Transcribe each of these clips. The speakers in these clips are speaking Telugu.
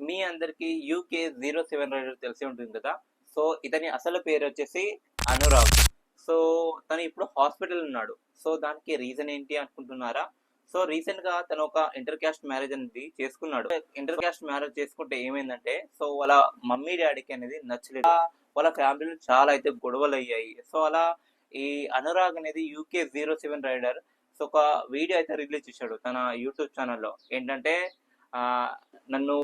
మీ అందరికి UK07 రైడర్ తెలిసి ఉంటుంది కదా. సో ఇతని అసలు పేరు వచ్చేసి అనురాగ్. సో తను ఇప్పుడు హాస్పిటల్ ఉన్నాడు. సో దానికి రీజన్ ఏంటి అనుకుంటున్నారా? సో రీసెంట్ గా తను ఒక ఇంటర్ క్యాస్ట్ మ్యారేజ్ అనేది చేసుకున్నాడు. ఇంటర్ క్యాస్ట్ మ్యారేజ్ చేసుకుంటే ఏమైందంటే, సో వాళ్ళ మమ్మీ డాడీకి అనేది నచ్చలేదు. వాళ్ళ ఫ్యామిలీలో చాలా అయితే గొడవలు అయ్యాయి. సో అలా ఈ అనురాగ్ అనేది UK07 రైడర్ సో ఒక వీడియో అయితే రిలీజ్ చేశాడు తన యూట్యూబ్ ఛానల్లో. ఏంటంటే నన్ను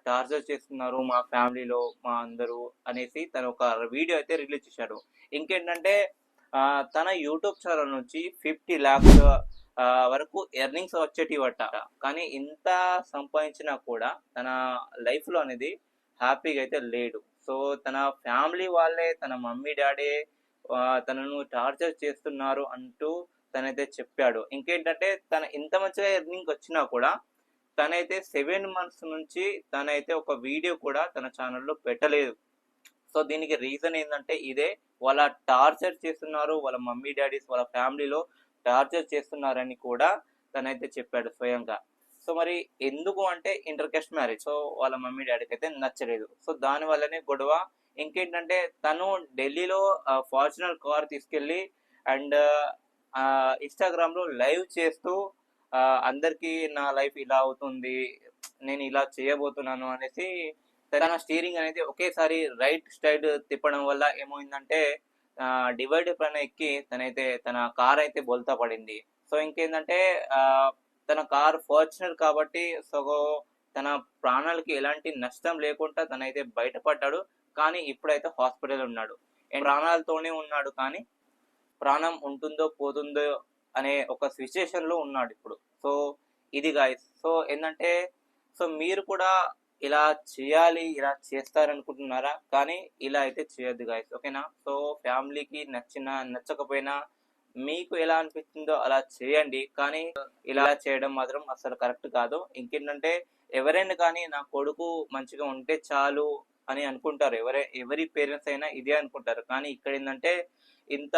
టార్చర్ చేస్తున్నారు మా ఫ్యామిలీలో మా అందరూ అనేసి తను ఒక వీడియో అయితే రిలీజ్ చేశాడు. ఇంకేంటంటే తన యూట్యూబ్ ఛానల్ నుంచి 50 lakhs వరకు ఎర్నింగ్స్ వచ్చేటివట. కానీ ఇంత సంపాదించినా కూడా తన లైఫ్లో అనేది హ్యాపీగా అయితే లేడు. సో తన ఫ్యామిలీ వాళ్ళే, తన మమ్మీ డాడీ తనను టార్చర్ చేస్తున్నారు అంటూ తనైతే చెప్పాడు. ఇంకేంటంటే తన ఇంత మంచిగా ఎర్నింగ్ వచ్చినా కూడా తనైతే 7 months నుంచి తనైతే ఒక వీడియో కూడా తన ఛానల్లో పెట్టలేదు. సో దీనికి రీజన్ ఏంటంటే ఇదే, వాళ్ళ టార్చర్ చేస్తున్నారు, వాళ్ళ మమ్మీ డాడీస్ వాళ్ళ ఫ్యామిలీలో టార్చర్ చేస్తున్నారని కూడా తనైతే చెప్పాడు స్వయంగా. సో మరి ఎందుకు అంటే ఇంటర్ కాస్ట్ మ్యారేజ్. సో వాళ్ళ మమ్మీ డాడీకి అయితే నచ్చలేదు. సో దాని వల్లనే గొడవ. ఇంకేంటంటే తను ఢిల్లీలో ఫార్చునర్ కార్ తీసుకెళ్ళి అండ్ ఇన్స్టాగ్రామ్ లో లైవ్ చేస్తూ అందరికి నా లైఫ్ ఇలా అవుతుంది, నేను ఇలా చేయబోతున్నాను అనేసి తన స్టీరింగ్ అనేది ఒకేసారి రైట్ సైడ్ తిప్పడం వల్ల ఏమైందంటే డివైడర్ పైన ఎక్కి తన కార్ అయితే బోల్తా పడింది. సో ఇంకేంటంటే తన కార్ ఫార్చునర్ కాబట్టి సో తన ప్రాణాలకి ఎలాంటి నష్టం లేకుండా తనైతే బయటపడ్డాడు. కానీ ఇప్పుడైతే హాస్పిటల్ ఉన్నాడు. ప్రాణాలతోనే ఉన్నాడు కానీ ప్రాణం ఉంటుందో పోతుందో అనే ఒక సిచ్యుయేషన్ లో ఉన్నాడు ఇప్పుడు. సో ఇది గాయస్. సో ఏంటంటే సో మీరు కూడా ఇలా చేయాలి, ఇలా చేస్తారనుకుంటున్నారా? కానీ ఇలా అయితే చేయొద్దు గాయస్, ఓకేనా? సో ఫ్యామిలీకి నచ్చకపోయినా మీకు ఎలా అనిపిస్తుందో అలా చేయండి, కానీ ఇలా చేయడం మాత్రం అసలు కరెక్ట్ కాదు. ఇంకేంటంటే ఎవరైనా కానీ నా కొడుకు మంచిగా ఉంటే చాలు అని అనుకుంటారు. ఎవరి పేరెంట్స్ అయినా ఇదే అనుకుంటారు. కానీ ఇక్కడ ఏంటంటే ఇంత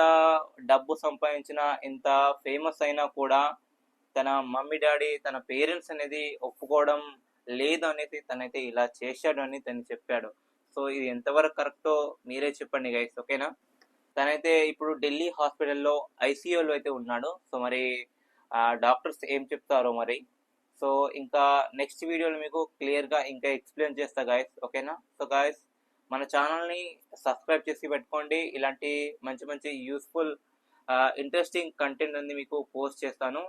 డబ్బు సంపాదించిన, ఇంత ఫేమస్ అయినా కూడా తన మమ్మీ డాడీ తన పేరెంట్స్ అనేది ఒప్పుకోవడం లేదు అనేసి తనైతే ఇలా చేశాడు అని తను చెప్పాడు. సో ఇది ఎంతవరకు కరెక్టో మీరే చెప్పండి గైస్, ఓకేనా? తనైతే ఇప్పుడు ఢిల్లీ హాస్పిటల్లో ఐసీయూలో అయితే ఉన్నాడు. సో మరి డాక్టర్స్ ఏం చెప్తారో మరి. సో ఇంకా నెక్స్ట్ వీడియోలో మీకు క్లియర్గా ఇంకా ఎక్స్ప్లెయిన్ చేస్తా గైస్, ఓకేనా? సో గైస్ మన ఛానల్ని సబ్స్క్రైబ్ చేసి పెట్టుకోండి. ఇలాంటి మంచి మంచి యూస్ఫుల్ ఇంట్రెస్టింగ్ కంటెంట్ అనేది మీకు పోస్ట్ చేస్తాను.